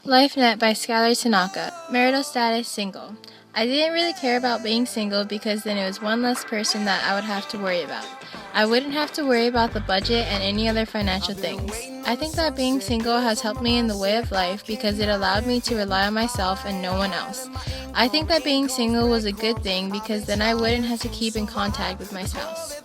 Life Net by Skylar Tanaka. Marital status single. I didn't really care about being single because then it was one less person that I would have to worry about. I wouldn't have to worry about the budget and any other financial things. I think that being single has helped me in the way of life because it allowed me to rely on myself and no one else. I think that being single was a good thing because then I wouldn't have to keep in contact with my spouse.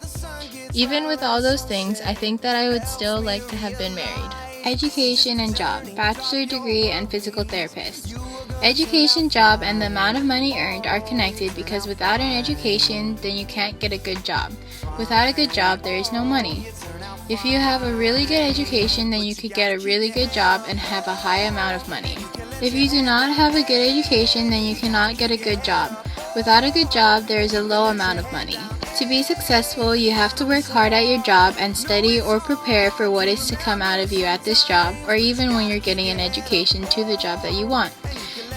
Even with all those things, I think that I would still like to have been married. Education and job, bachelor degree and physical therapist. Education, job, and the amount of money earned are connected because without an education, then you can't get a good job. Without a good job, there is no money. If you have a really good education, then you could get a really good job and have a high amount of money. If you do not have a good education, then you cannot get a good job. Without a good job, there is a low amount of money. To be successful, you have to work hard at your job and study or prepare for what is to come out of you at this job, or even when you're getting an education to the job that you want.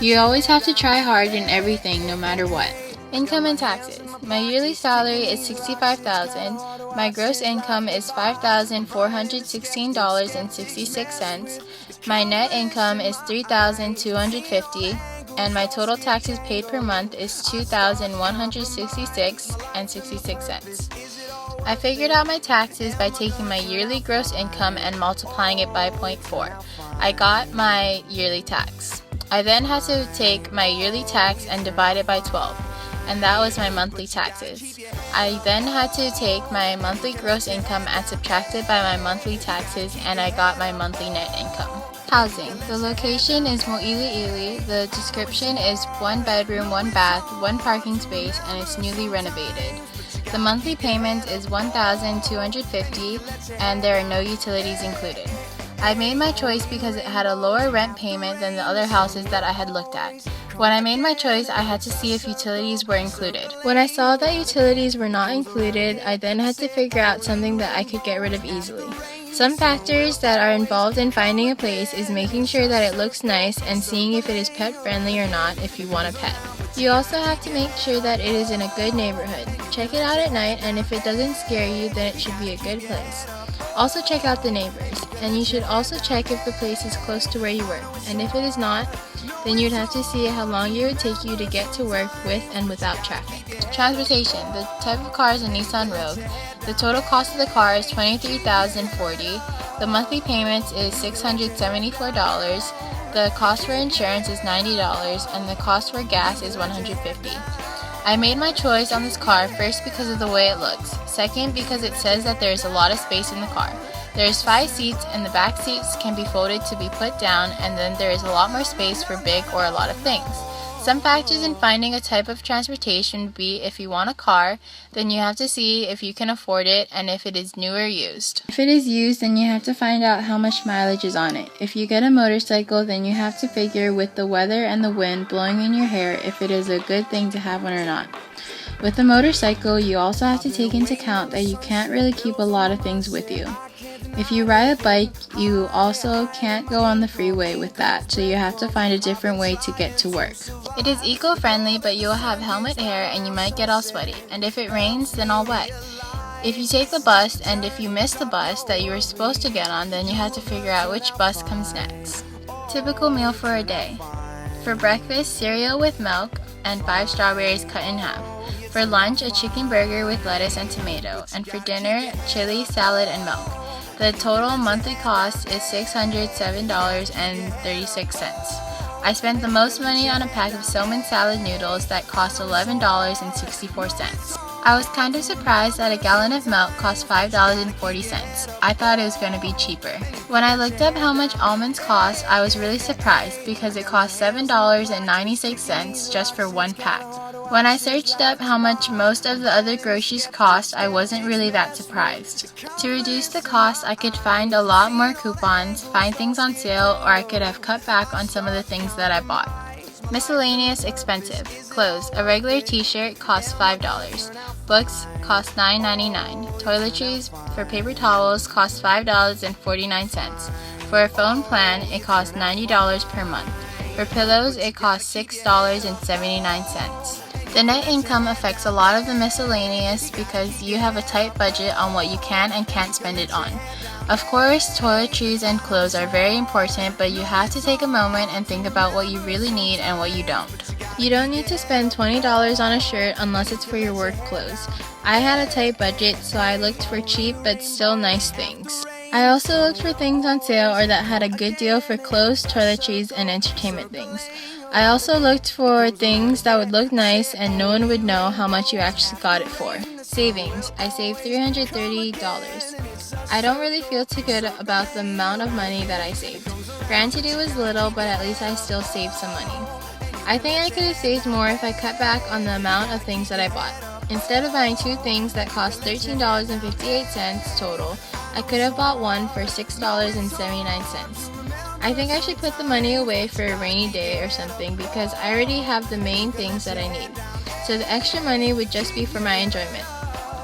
You always have to try hard in everything, no matter what. Income and taxes. My yearly salary is $65,000. My gross income is $5,416.66. My net income is $3,250. And my total taxes paid per month is $2,166.66. I figured out my taxes by taking my yearly gross income and multiplying it by 0.4. I got my yearly tax. I then had to take my yearly tax and divide it by 12, and that was my monthly taxes. I then had to take my monthly gross income and subtract it by my monthly taxes, and I got my monthly net income. Housing. The location is Mo'ili'ili. The description is 1 bedroom, 1 bath, 1 parking space, and it's newly renovated. The monthly payment is $1,250, and there are no utilities included. I made my choice because it had a lower rent payment than the other houses that I had looked at. When I made my choice, I had to see if utilities were included. When I saw that utilities were not included, I then had to figure out something that I could get rid of easily. Some factors that are involved in finding a place is making sure that it looks nice and seeing if it is pet friendly or not if you want a pet. You also have to make sure that it is in a good neighborhood. Check it out at night, and if it doesn't scare you, then it should be a good place. Also check out the neighbors, and you should also check if the place is close to where you work, and if it is not, then you'd have to see how long it would take you to get to work with and without traffic. Transportation. The type of car is a Nissan Rogue. The total cost of the car is $23,040. The monthly payment is $674. The cost for insurance is $90, and the cost for gas is $150. I made my choice on this car first because of the way it looks. Second, because it says that there is a lot of space in the car. There is 5 seats, and the back seats can be folded to be put down, and then there is a lot more space for big or a lot of things. Some factors in finding a type of transportation would be if you want a car, then you have to see if you can afford it and if it is new or used. If it is used, then you have to find out how much mileage is on it. If you get a motorcycle, then you have to figure with the weather and the wind blowing in your hair if it is a good thing to have one or not. With a motorcycle, you also have to take into account that you can't really keep a lot of things with you. If you ride a bike, you also can't go on the freeway with that, so you have to find a different way to get to work. It is eco-friendly, but you will have helmet hair and you might get all sweaty, and if it rains, then all wet. If you take the bus, and if you miss the bus that you were supposed to get on, then you have to figure out which bus comes next. Typical meal for a day. For breakfast, cereal with milk and 5 strawberries cut in half. For lunch, a chicken burger with lettuce and tomato, and for dinner, chili, salad, and milk. The total monthly cost is $607.36. I spent the most money on a pack of salmon salad noodles that cost $11.64. I was kind of surprised that a gallon of milk cost $5.40. I thought it was going to be cheaper. When I looked up how much almonds cost, I was really surprised because it cost $7.96 just for 1 pack. When I searched up how much most of the other groceries cost, I wasn't really that surprised. To reduce the cost, I could find a lot more coupons, find things on sale, or I could have cut back on some of the things that I bought. Miscellaneous expensive. Clothes. A regular t-shirt costs $5. Books cost $9.99. Toiletries for paper towels cost $5.49. For a phone plan, it costs $90 per month. For pillows, it costs $6.79. The net income affects a lot of the miscellaneous because you have a tight budget on what you can and can't spend it on. Of course, toiletries and clothes are very important, but you have to take a moment and think about what you really need and what you don't. You don't need to spend $20 on a shirt unless it's for your work clothes. I had a tight budget, so I looked for cheap but still nice things. I also looked for things on sale or that had a good deal for clothes, toiletries, and entertainment things. I also looked for things that would look nice and no one would know how much you actually got it for. Savings. I saved $330. I don't really feel too good about the amount of money that I saved. Granted, it was little, but at least I still saved some money. I think I could have saved more if I cut back on the amount of things that I bought. Instead of buying 2 things that cost $13.58 total, I could have bought one for $6.79. I think I should put the money away for a rainy day or something because I already have the main things that I need. So the extra money would just be for my enjoyment.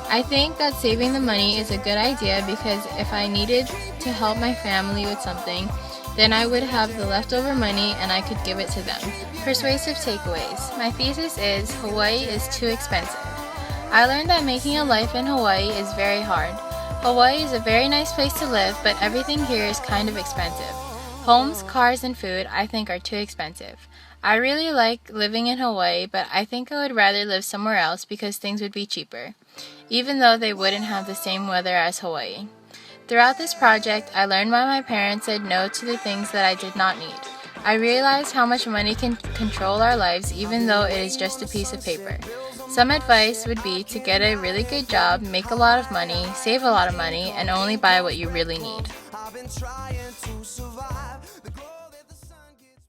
I think that saving the money is a good idea because if I needed to help my family with something, then I would have the leftover money and I could give it to them. Persuasive takeaways. My thesis is Hawaii is too expensive. I learned that making a life in Hawaii is very hard. Hawaii is a very nice place to live, but everything here is kind of expensive. Homes, cars, and food I think are too expensive. I really like living in Hawaii, but I think I would rather live somewhere else because things would be cheaper, even though they wouldn't have the same weather as Hawaii. Throughout this project, I learned why my parents said no to the things that I did not need. I realized how much money can control our lives even though it is just a piece of paper. Some advice would be to get a really good job, make a lot of money, save a lot of money, and only buy what you really need.